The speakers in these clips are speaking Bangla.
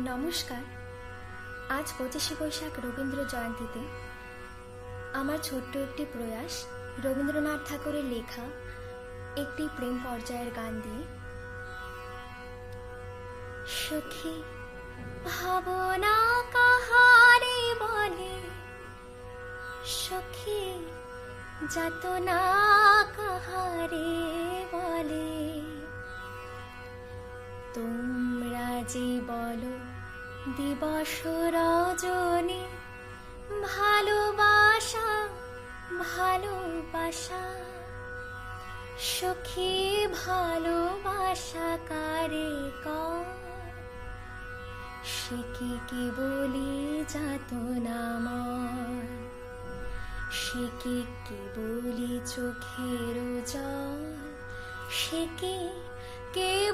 নমস্কার। আজ 25শে বৈশাখ রবীন্দ্র জয়ন্তীতে আমার ছোট্ট একটি প্রয়াস রবীন্দ্রনাথ ঠাকুরের লেখা একটি প্রেম পর্যায়ের গান দিয়ে। সখী ভাবনা কাহারে বলে, সখী যাতনা কাহারে বলে, তোমরা যে বলো দিবস রজনী, ভালোবাসা ভালোবাসা, সখী ভালোবাসা কারে কর, সে কি বলি যাতনা মর, সে কি বলি চোখের জল, সে কে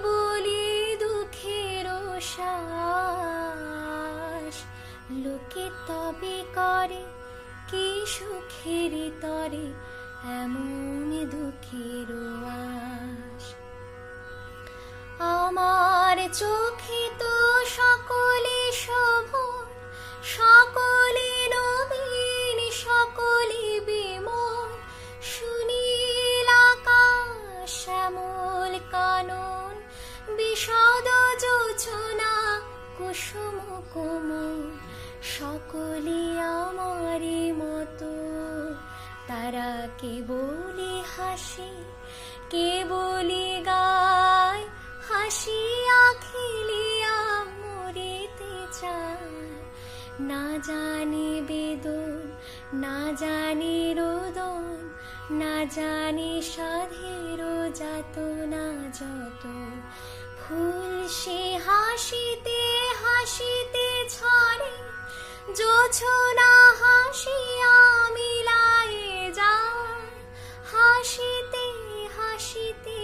বলি দুঃখের শ্বাস, লোকে তবে করে কি সুখের তরে এমন দুঃখের আশ। আমার চোখে তো সকলে শোভন, সকলে নবীন, সকলে বিমল, সুনীল আকাশ শ্যামল কানন, বিশদ যোজনা কুসুম কোমল, সকলে আমারে মতো, তারা কেবলি হাসি কেবলি গায়, হাসিয়া খেলিয়া মরিতে চায়, না জানি বেদন না জানি রোদন, না জানি সাধের যাতনা যত, ফুল সে হাসিতে হাসিতে ছড়ে, জোছনা হাসিয়া মিলায়ে যায়, হাসিতে হাসিতে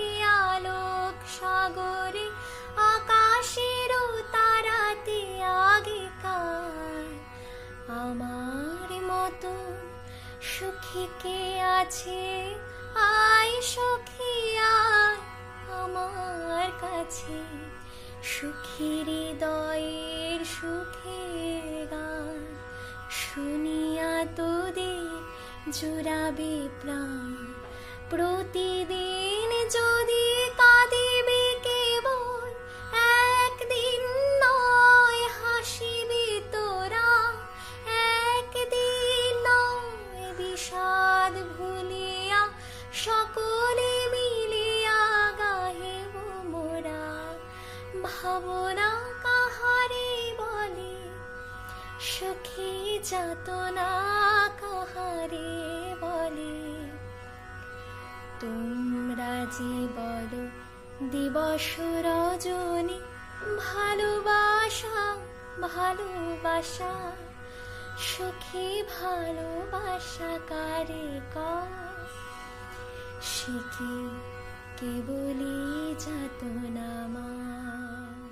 আলোক সাগরে, আকাশের তারাতে আগেকার, আমার মতো সুখী কে আছে, আয় সখী আয় আমার কাছে, সুখী হৃদয়ের সুখের গান, শুনিয়া তোদের জুড়াবে প্রাণ, প্রতিদিন যদি কাঁদিবে কেবল, একদিন নয় হাসিবি তোরা, একদিন নয় বিষাদ ভুলিয়া, সকলে মিলিয়া গাহিব মোরা, ভাবনা কাহারে বলে, সখী যাতনা কাহারে বলে, তোমরা যে বলো দিবস রজনী, ভালোবাসা ভালোবাসা, সখী ভালোবাসা কারে কর, সে কি বলি যাতনা মর।